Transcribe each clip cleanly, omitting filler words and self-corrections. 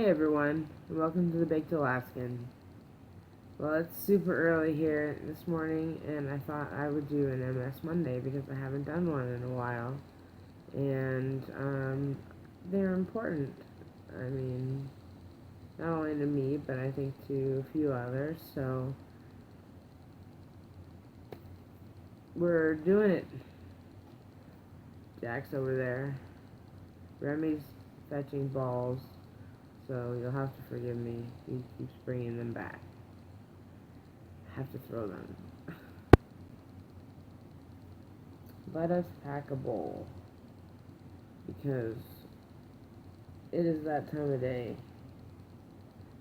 Hey everyone, and welcome to the Baked Alaskan. Well, it's super early here this morning, and I thought I would do an MS Monday because I haven't done one in a while. And they're important. I mean, not only to me, but I think to a few others. So we're doing it. Jack's over there. Remy's fetching balls, so you'll have to forgive me. He keeps bringing them back. Have to throw them. Let us pack a bowl, because it is that time of day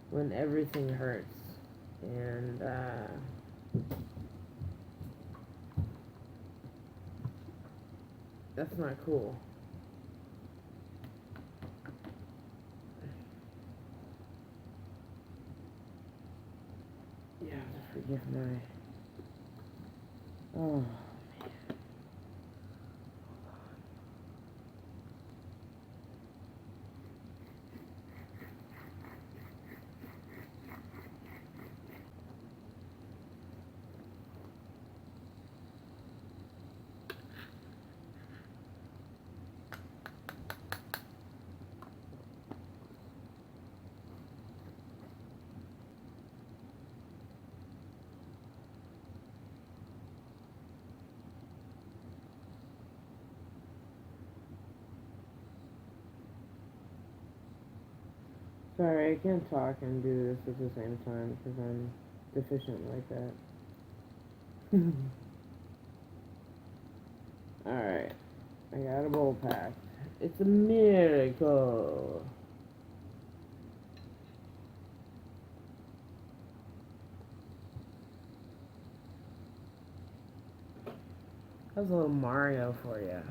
when everything hurts, and that's not cool. You have to forgive my... Oh. Sorry, I can't talk and do this at the same time because I'm deficient like that. Alright, I got a bowl packed. It's a miracle. That's a little Mario for you.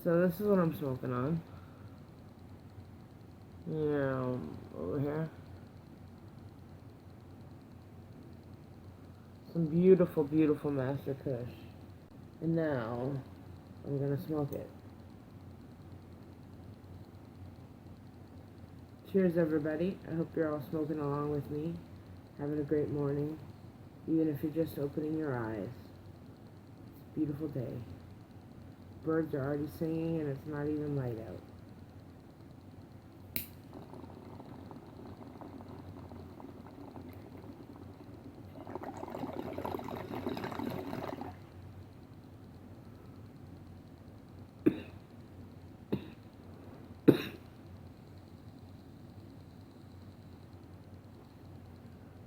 So this is what I'm smoking on. Yeah, over here. Some beautiful, beautiful Master Kush. And now, I'm gonna smoke it. Cheers, everybody. I hope you're all smoking along with me. Having a great morning. Even if you're just opening your eyes. It's a beautiful day. Birds are already singing and it's not even light out.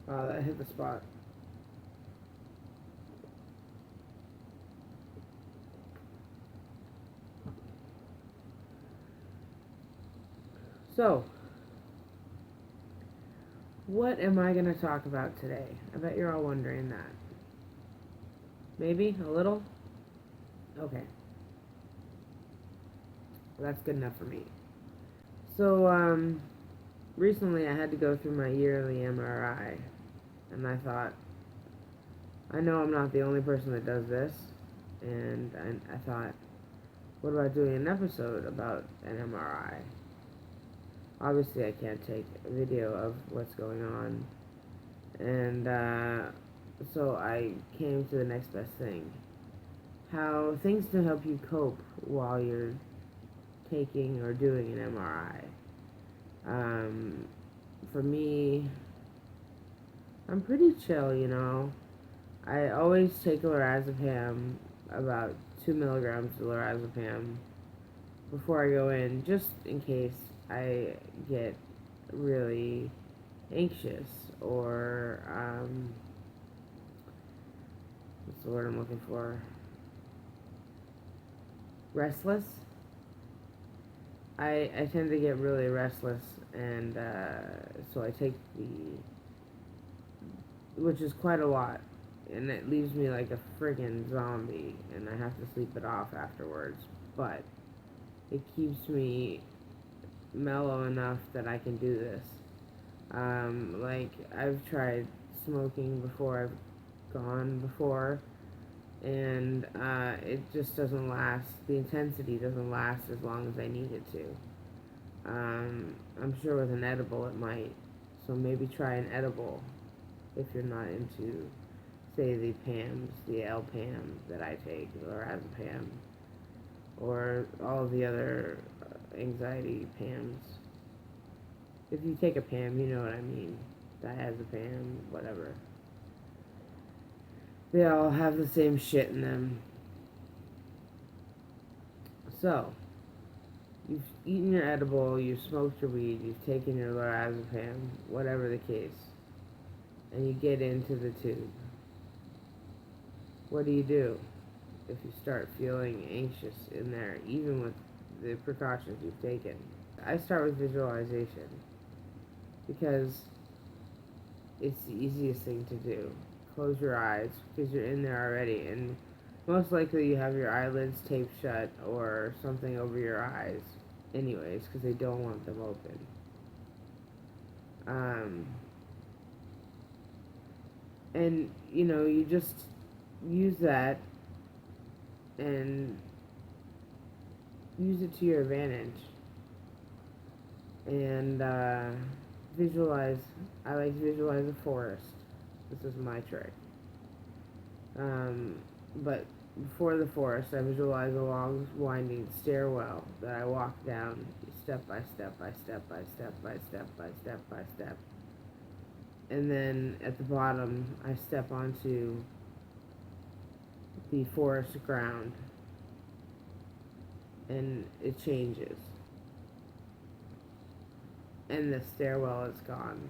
Wow, that hit the spot. So, what am I going to talk about today? I bet you're all wondering that. Maybe? A little? Okay. Well, that's good enough for me. So, recently I had to go through my yearly MRI, and I thought, I know I'm not the only person that does this, and I thought, what about doing an episode about an MRI? Obviously, I can't take a video of what's going on, and so I came to the next best thing. How things to help you cope while you're taking or doing an MRI. For me, I'm pretty chill, you know. I always take lorazepam, about 2 milligrams of lorazepam, before I go in, just in case I get really anxious or, what's the word I'm looking for? Restless. I tend to get really restless, and so I take which is quite a lot, and it leaves me like a friggin' zombie, and I have to sleep it off afterwards, but it keeps me mellow enough that I can do this. Like, I've tried smoking before, I've gone before, and it just doesn't last, the intensity doesn't last as long as I need it to. I'm sure with an edible it might. So maybe try an edible if you're not into, say, the PAMs, the L-PAM that I take, or Azepam, or all of the other anxiety PAMs. If you take a PAM, you know what I mean. Diazepam, whatever. They all have the same shit in them. So, you've eaten your edible, you've smoked your weed, you've taken your lorazepam, whatever the case, and you get into the tube. What do you do if you start feeling anxious in there, even with the precautions you've taken? I start with visualization because it's the easiest thing to do. Close your eyes because you're in there already, and most likely you have your eyelids taped shut or something over your eyes anyways because they don't want them open. And you just use that and use it to your advantage and visualize. I like to visualize a forest. This is my trick. But before the forest, I visualize a long, winding stairwell that I walk down step by step by step by step by step by step by step. And then at the bottom, I step onto the forest ground, and it changes. And the stairwell is gone.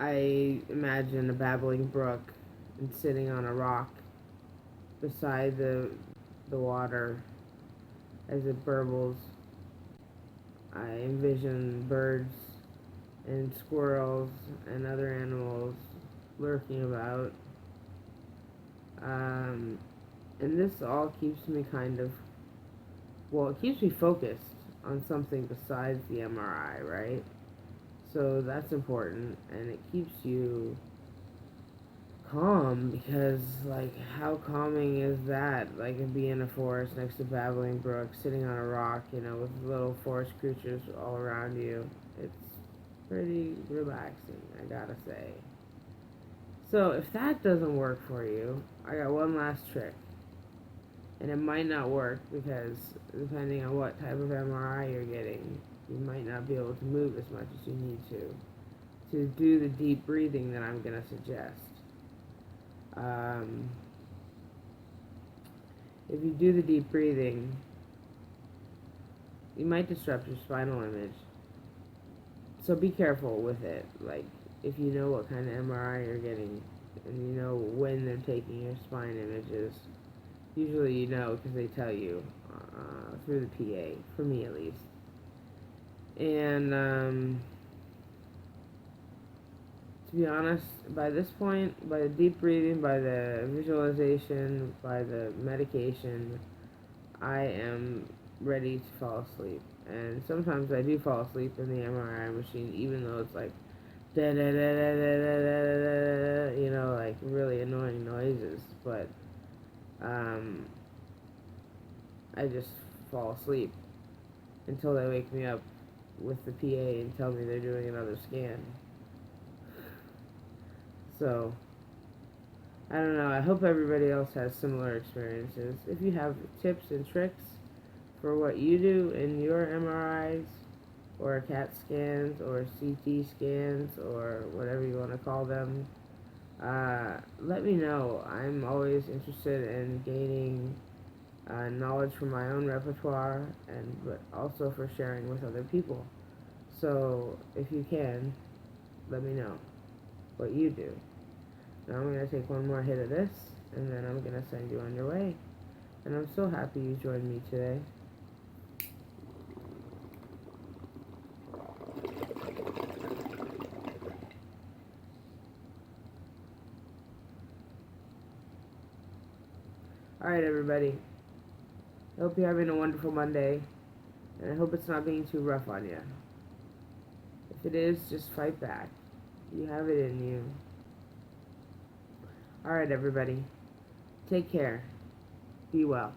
I imagine a babbling brook and sitting on a rock beside the water as it burbles. I envision birds and squirrels and other animals lurking about. And this all keeps me it keeps me focused on something besides the MRI, right? So that's important, and it keeps you calm because, like, how calming is that? Like, be in a forest next to babbling brook, sitting on a rock, with little forest creatures all around you. It's pretty relaxing, I gotta say. So if that doesn't work for you, I got one last trick. And it might not work because depending on what type of MRI you're getting, you might not be able to move as much as you need to do the deep breathing that I'm going to suggest. If you do the deep breathing, you might disrupt your spinal image. So be careful with it. Like, if you know what kind of MRI you're getting, and you know when they're taking your spine images, usually you know because they tell you through the PA, for me at least. And to be honest, by this point, by the deep breathing, by the visualization, by the medication, I am ready to fall asleep. And sometimes I do fall asleep in the MRI machine, even though it's like da da da da da da da da, like really annoying noises. But I just fall asleep until they wake me up with the PA and tell me they're doing another scan. So, I don't know. I hope everybody else has similar experiences. If you have tips and tricks for what you do in your MRIs, or CAT scans, or CT scans, or whatever you want to call them, let me know. I'm always interested in gaining knowledge from my own repertoire, but also for sharing with other people. So, if you can, let me know what you do. Now I'm going to take one more hit of this, and then I'm going to send you on your way. And I'm so happy you joined me today. Alright, everybody. I hope you're having a wonderful Monday, and I hope it's not being too rough on you. If it is, just fight back. You have it in you. Alright, everybody. Take care. Be well.